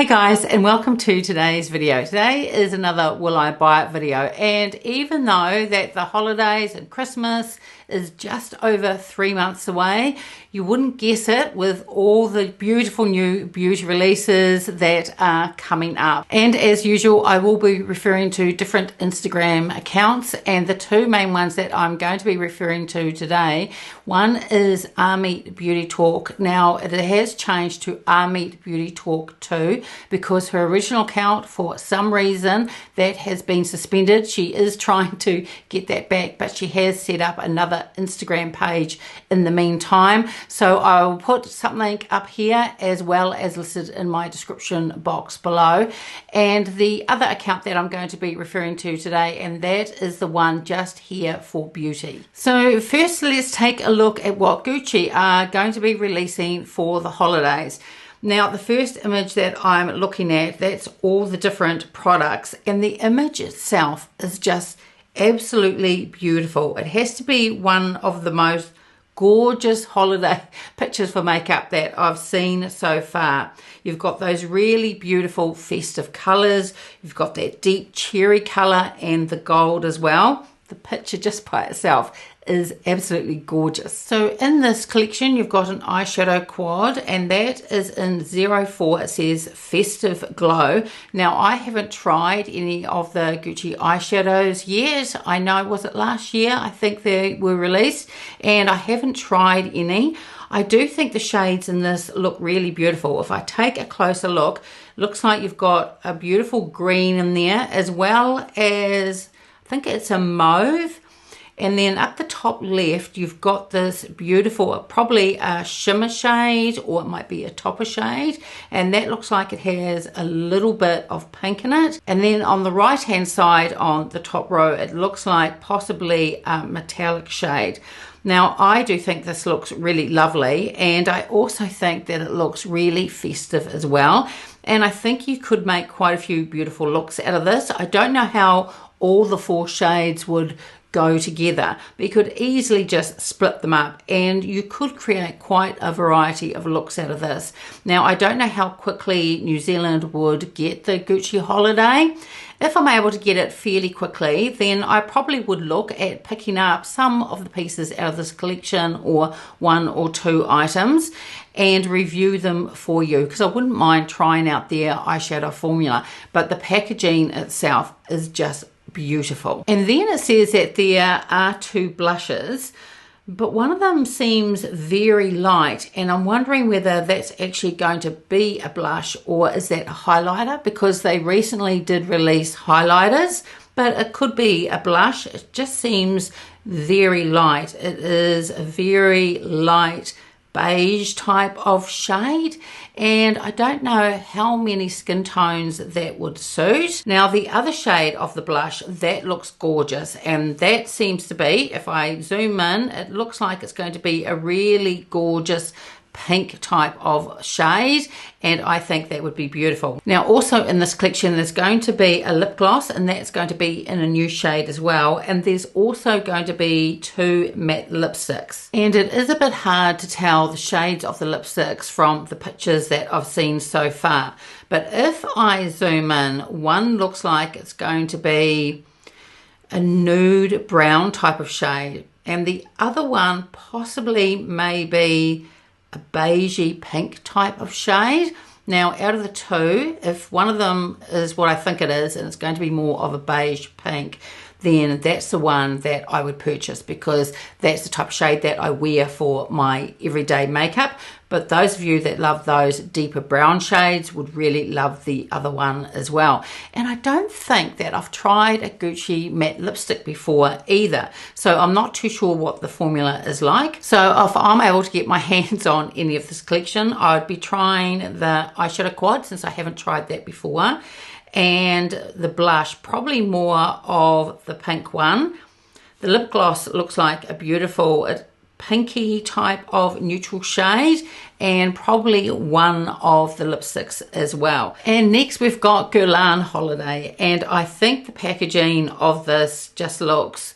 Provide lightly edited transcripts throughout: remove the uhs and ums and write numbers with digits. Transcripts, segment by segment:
Hey guys, and welcome to today's video. Today is another Will I Buy It video, and even though that the holidays and Christmas is just over 3 months away, you wouldn't guess it with all the beautiful new beauty releases that are coming up. And as usual, I will be referring to different Instagram accounts, and the two main ones that I'm going to be referring to today, one is Army Beauty Talk. Now it has changed to Army Beauty Talk 2 because her original account, for some reason, that has been suspended. She is trying to get that back, but she has set up another Instagram page in the meantime. So I will put something up here as well as listed in my description box below. And the other account that I'm going to be referring to today, and that is the one just here for beauty. So first, let's take a look at what Gucci are going to be releasing for the holidays. Now, the first image that I'm looking at, that's all the different products, and the image itself is just absolutely beautiful. It has to be one of the most gorgeous holiday pictures for makeup that I've seen so far. You've got those really beautiful festive colors. You've got that deep cherry color and the gold as well. The picture just by itself is absolutely gorgeous. So in this collection, you've got an eyeshadow quad, and that is in 04. It says Festive Glow. Now, I haven't tried any of the Gucci eyeshadows yet. I know, was it last year? I think they were released, and I haven't tried any. I do think the shades in this look really beautiful. If I take a closer look, looks like you've got a beautiful green in there, as well as, I think it's a mauve. And then up the top left, you've got this beautiful, probably a shimmer shade, or it might be a topper shade. And that looks like it has a little bit of pink in it. And then on the right-hand side on the top row, it looks like possibly a metallic shade. Now, I do think this looks really lovely, and I also think that it looks really festive as well. And I think you could make quite a few beautiful looks out of this. I don't know how all the 4 shades would go together, but you could easily just split them up and you could create quite a variety of looks out of this. Now, I don't know how quickly New Zealand would get the Gucci holiday. If I'm able to get it fairly quickly, then I probably would look at picking up some of the pieces out of this collection, or 1 or 2 items, and review them for you, because I wouldn't mind trying out their eyeshadow formula, but the packaging itself is just beautiful. And then it says that there are 2 blushes, but one of them seems very light, and I'm wondering whether that's actually going to be a blush or is that a highlighter, because they recently did release highlighters, but it could be a blush. It just seems very light. It is a very light beige type of shade, and I don't know how many skin tones that would suit. Now, the other shade of the blush, that looks gorgeous, and that seems to be, if I zoom in, it looks like it's going to be a really gorgeous pink type of shade, and I think that would be beautiful. Now, also in this collection, there's going to be a lip gloss, and that's going to be in a new shade as well, and there's also going to be 2 matte lipsticks, and it is a bit hard to tell the shades of the lipsticks from the pictures that I've seen so far, but if I zoom in, one looks like it's going to be a nude brown type of shade, and the other one possibly maybe a beigey pink type of shade. Now, out of the 2, if one of them is what I think it is, and it's going to be more of a beige pink, then that's the one that I would purchase, because that's the type of shade that I wear for my everyday makeup. But those of you that love those deeper brown shades would really love the other one as well. And I don't think that I've tried a Gucci matte lipstick before either, so I'm not too sure what the formula is like. So if I'm able to get my hands on any of this collection, I would be trying the eyeshadow quad, since I haven't tried that before, and the blush, probably more of the pink one. The lip gloss looks like a beautiful pinky type of neutral shade, and probably one of the lipsticks as well. And next we've got Guerlain Holiday, and I think the packaging of this just looks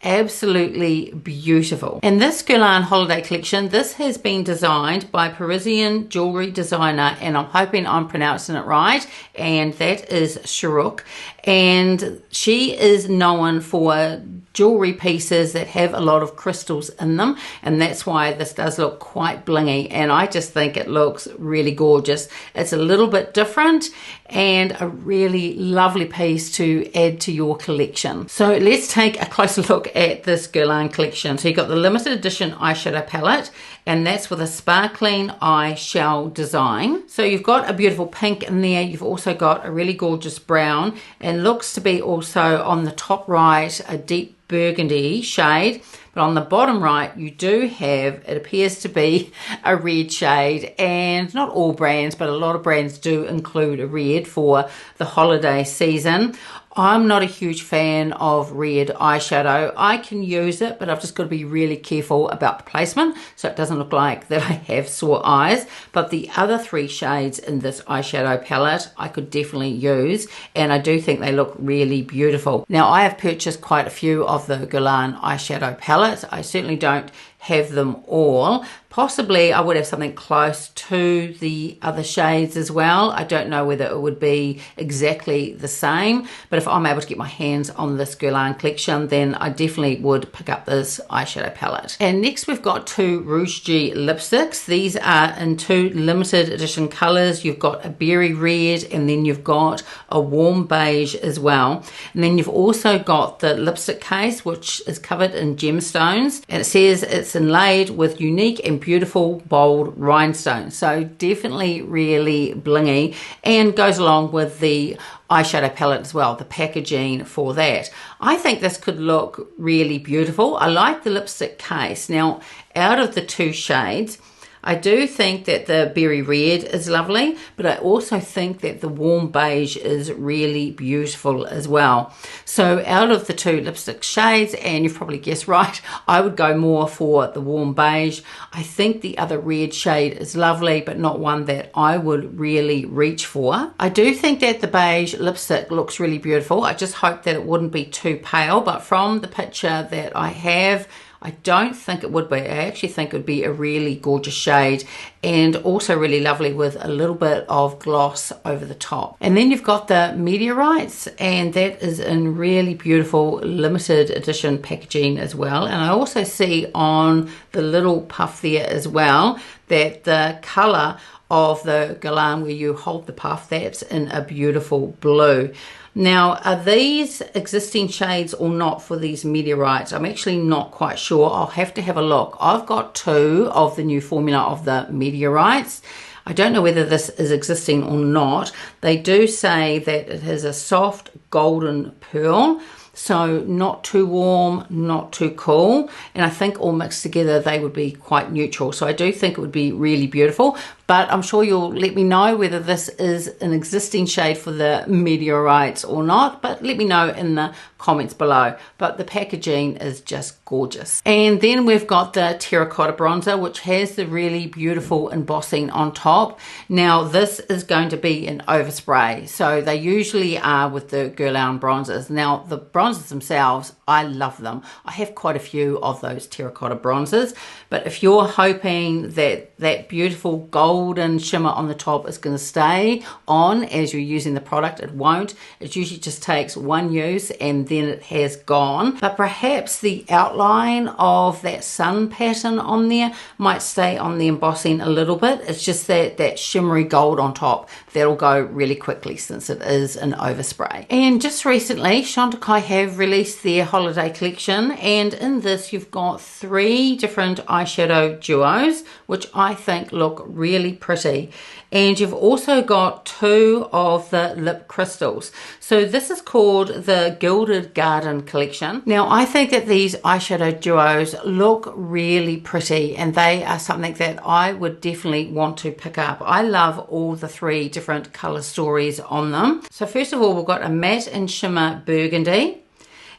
absolutely beautiful. And this Guerlain Holiday collection, this has been designed by Parisian jewelry designer, and I'm hoping I'm pronouncing it right, and that is Sharuk. And she is known for jewelry pieces that have a lot of crystals in them, and that's why this does look quite blingy, and I just think it looks really gorgeous. It's a little bit different and a really lovely piece to add to your collection. So let's take a closer look at this Guerlain collection. So you've got the limited edition eyeshadow palette, and that's with a sparkling eye shell design. So you've got a beautiful pink in there, you've also got a really gorgeous brown, and looks to be also on the top right a deep burgundy shade, but on the bottom right you do have, it appears to be a red shade, and not all brands but a lot of brands do include a red for the holiday season. I'm not a huge fan of red eyeshadow. I can use it, but I've just got to be really careful about the placement so it doesn't look like that I have sore eyes. But the other three shades in this eyeshadow palette I could definitely use, and I do think they look really beautiful. Now, I have purchased quite a few of the Guerlain eyeshadow palettes. I certainly don't have them all. Possibly I would have something close to the other shades as well. I don't know whether it would be exactly the same, but if I'm able to get my hands on this Guerlain collection, then I definitely would pick up this eyeshadow palette. And next we've got two Rouge G lipsticks. These are in two limited edition colors. You've got a berry red, and then you've got a warm beige as well. And then you've also got the lipstick case, which is covered in gemstones, and it says it's inlaid with unique and beautiful bold rhinestones. So definitely really blingy, and goes along with the eyeshadow palette as well, the packaging for that. I think this could look really beautiful. I like the lipstick case. Now, out of the two shades, I do think that the berry red is lovely, but I also think that the warm beige is really beautiful as well. So out of the two lipstick shades, and you've probably guessed right, I would go more for the warm beige. I think the other red shade is lovely, but not one that I would really reach for. I do think that the beige lipstick looks really beautiful. I just hope that it wouldn't be too pale, but from the picture that I have, I don't think it would be. I actually think it would be a really gorgeous shade, and also really lovely with a little bit of gloss over the top. And then you've got the Meteorites, and that is in really beautiful limited edition packaging as well. And I also see on the little puff there as well that the color of the Guerlain where you hold the puff, that's in a beautiful blue. Now, are these existing shades or not for these Meteorites? I'm actually not quite sure. I'll have to have a look. I've got two of the new formula of the Meteorites. I don't know whether this is existing or not. They do say that it has a soft golden pearl, so not too warm, not too cool, and I think all mixed together they would be quite neutral. So I do think it would be really beautiful, but I'm sure you'll let me know whether this is an existing shade for the Meteorites or not, but let me know in the comments below. But the packaging is just gorgeous. And then we've got the Terracotta Bronzer, which has the really beautiful embossing on top. Now, this is going to be an overspray, so they usually are with the Guerlain bronzers. Now, the bronzers themselves, I love them. I have quite a few of those terracotta bronzers, but if you're hoping that that beautiful golden shimmer on the top is going to stay on as you're using the product, it won't. It usually just takes one use and then it has gone. But perhaps the outline of that sun pattern on there might stay on the embossing a little bit. It's just that shimmery gold on top that'll go really quickly since it is an overspray. And just recently, Chantecaille have released their holiday collection, and in this you've got 3 different eyeshadow duos, which I think look really pretty. And you've also got 2 of the lip crystals. So this is called the Gilded Garden collection. Now, I think that these eyeshadow duos look really pretty, and they are something that I would definitely want to pick up. I love all the 3 different color stories on them. So first of all, we've got a matte and shimmer burgundy.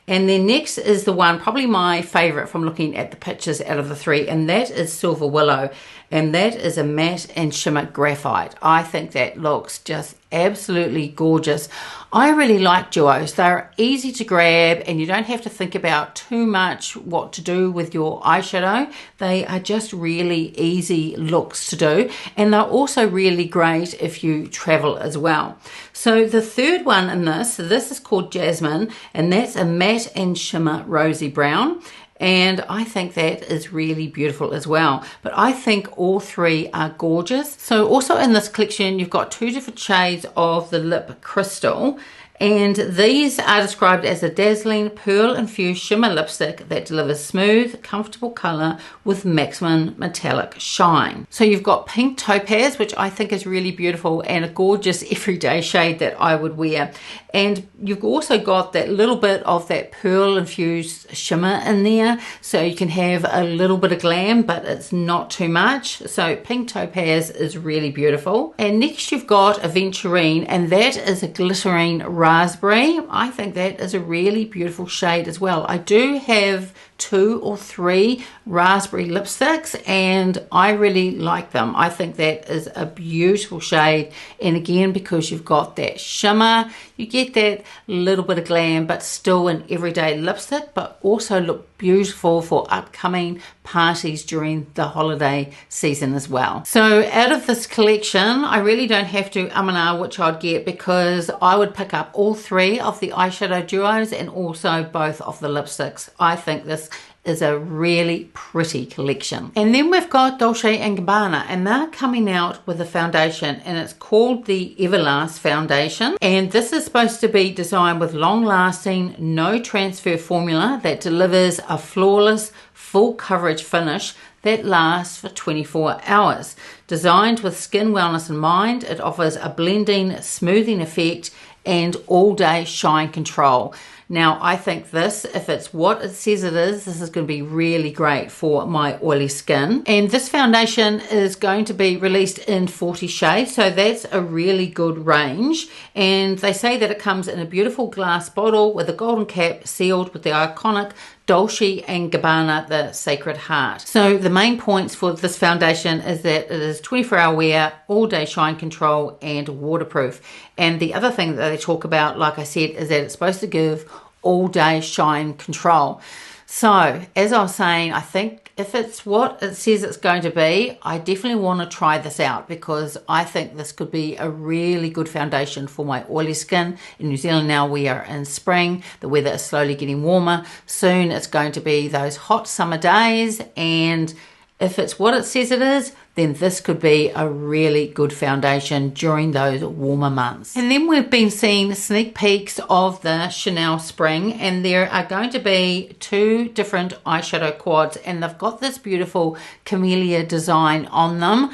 And then next is the one, probably my favorite from looking at the pictures out of the 3, and that is Silver Willow. And that is a matte and shimmer graphite. I think that looks just absolutely gorgeous. I really like duos. They're easy to grab and you don't have to think about too much what to do with your eyeshadow. They are just really easy looks to do, and they're also really great if you travel as well. So the third one in this is called Jasmine, and that's a matte and shimmer rosy brown. And I think that is really beautiful as well. But I think all three are gorgeous. So also in this collection, you've got two different shades of the Lip Crystal. And these are described as a dazzling pearl-infused shimmer lipstick that delivers smooth, comfortable colour with maximum metallic shine. So you've got Pink Topaz, which I think is really beautiful and a gorgeous everyday shade that I would wear. And you've also got that little bit of that pearl-infused shimmer in there, so you can have a little bit of glam, but it's not too much. So Pink Topaz is really beautiful. And next you've got Aventurine, and that is a glittering raspberry. I think that is a really beautiful shade as well. I do have 2 or 3 raspberry lipsticks and I really like them. I think that is a beautiful shade, and again, because you've got that shimmer, you get that little bit of glam but still an everyday lipstick, but also look beautiful for upcoming parties during the holiday season as well. So out of this collection, I really don't have to and ah which I'd get, because I would pick up all 3 of the eyeshadow duos and also both of the lipsticks. I think this is a really pretty collection. And then we've got Dolce & Gabbana, and they're coming out with a foundation, and it's called the Everlast Foundation. And this is supposed to be designed with long-lasting, no transfer formula that delivers a flawless, full coverage finish that lasts for 24 hours. Designed with skin wellness in mind, it offers a blending, smoothing effect and all-day shine control. Now, I think this, if it's what it says it is, this is going to be really great for my oily skin. And this foundation is going to be released in 40 shades, so that's a really good range. And they say that it comes in a beautiful glass bottle with a golden cap sealed with the iconic Dolce & Gabbana, the Sacred Heart. So the main points for this foundation is that it is 24-hour wear, all-day shine control, and waterproof. And the other thing that they talk about, like I said, is that it's supposed to give all-day shine control. So as I was saying, I think if it's what it says it's going to be, I definitely want to try this out, because I think this could be a really good foundation for my oily skin. In New Zealand now we are in spring, the weather is slowly getting warmer. Soon it's going to be those hot summer days, and if it's what it says it is, then this could be a really good foundation during those warmer months. And then we've been seeing sneak peeks of the Chanel Spring, and there are going to be 2 different eyeshadow quads, and they've got this beautiful camellia design on them.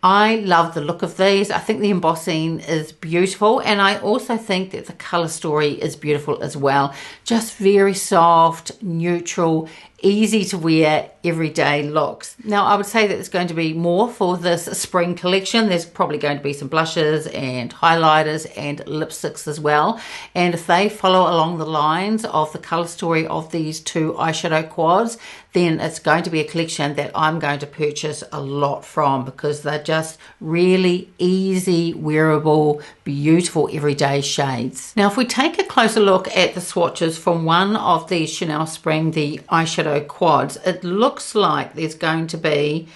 I love the look of these. I think the embossing is beautiful, and I also think that the color story is beautiful as well. Just very soft, neutral, easy to wear, everyday looks. Now, I would say that there's going to be more for this spring collection. There's probably going to be some blushes and highlighters and lipsticks as well. And if they follow along the lines of the color story of these 2 eyeshadow quads, then it's going to be a collection that I'm going to purchase a lot from, because they're just really easy, wearable, beautiful everyday shades. Now, if we take a closer look at the swatches from one of the Chanel Spring, the eyeshadow quads, it looks like there's going to be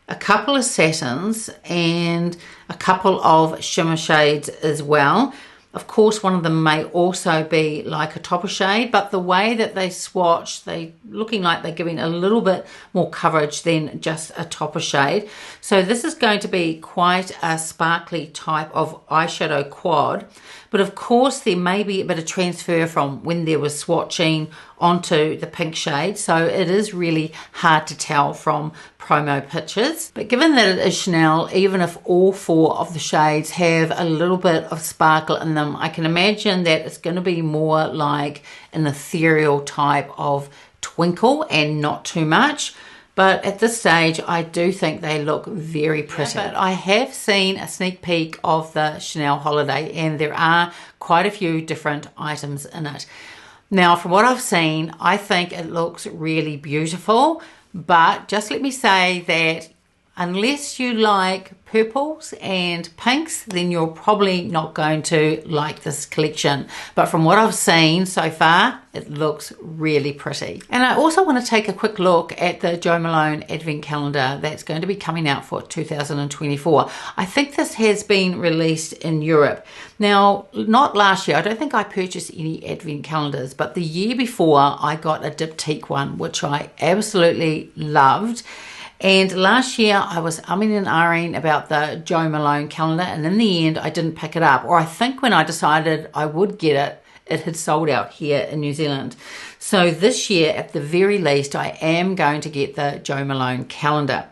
a couple of satins and a couple of shimmer shades as well. Of course, one of them may also be like a topper shade, but the way that they swatch, they looking like they're giving a little bit more coverage than just a topper shade. So this is going to be quite a sparkly type of eyeshadow quad. But of course, there may be a bit of transfer from when there was swatching onto the pink shade. So it is really hard to tell from promo pictures. But given that it is Chanel, even if all 4 of the shades have a little bit of sparkle in them, I can imagine that it's going to be more like an ethereal type of twinkle and not too much. But at this stage, I do think they look very pretty. But I have seen a sneak peek of the Chanel Holiday, and there are quite a few different items in it. Now, from what I've seen, I think it looks really beautiful, but just let me say that Unless you like purples and pinks, then you're probably not going to like this collection. But from what I've seen so far, it looks really pretty. And I also want to take a quick look at the Jo Malone Advent Calendar that's going to be coming out for 2024. I think this has been released in Europe. Now, not last year, I don't think I purchased any Advent calendars, but the year before I got a diptyque one, which I absolutely loved. And last year I was umming and ahhing about the Jo Malone calendar, and in the end I didn't pick it up. Or I think when I decided I would get it, it had sold out here in New Zealand. So this year, at the very least, I am going to get the Jo Malone calendar.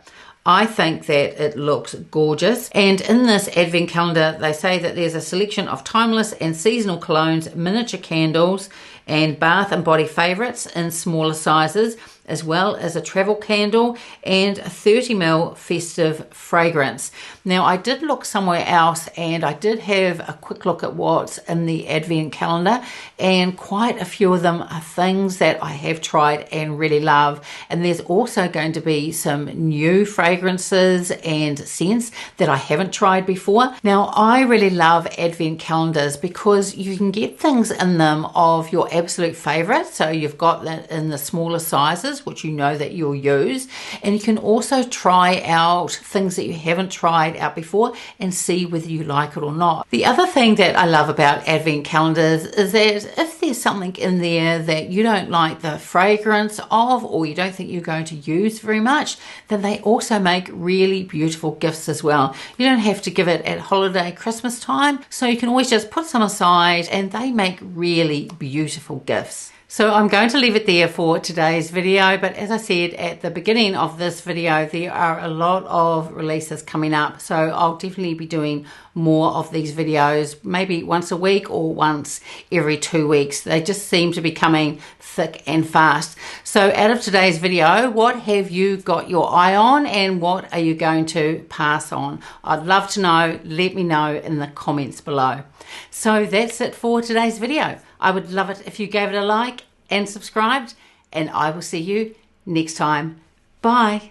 I think that it looks gorgeous. And in this advent calendar, they say that there's a selection of timeless and seasonal colognes, miniature candles, and bath and body favorites in smaller sizes, as well as a travel candle and a 30ml festive fragrance. Now, I did look somewhere else and I did have a quick look at what's in the advent calendar, and quite a few of them are things that I have tried and really love. And there's also going to be some new fragrances and scents that I haven't tried before. Now, I really love advent calendars because you can get things in them of your absolute favorite. So you've got that in the smaller sizes, which you know that you'll use, and you can also try out things that you haven't tried out before and see whether you like it or not. The other thing that I love about advent calendars is that if there's something in there that you don't like the fragrance of, or you don't think you're going to use very much, then they also make really beautiful gifts as well. You don't have to give it at holiday Christmas time, so you can always just put some aside and they make really beautiful gifts. So I'm going to leave it there for today's video, but as I said at the beginning of this video, there are a lot of releases coming up, so I'll definitely be doing more of these videos, maybe once a week or once every 2 weeks. They just seem to be coming thick and fast. So out of today's video, what have you got your eye on and what are you going to pass on? I'd love to know. Let me know in the comments below. So that's it for today's video. I would love it if you gave it a like and subscribed, and I will see you next time. Bye.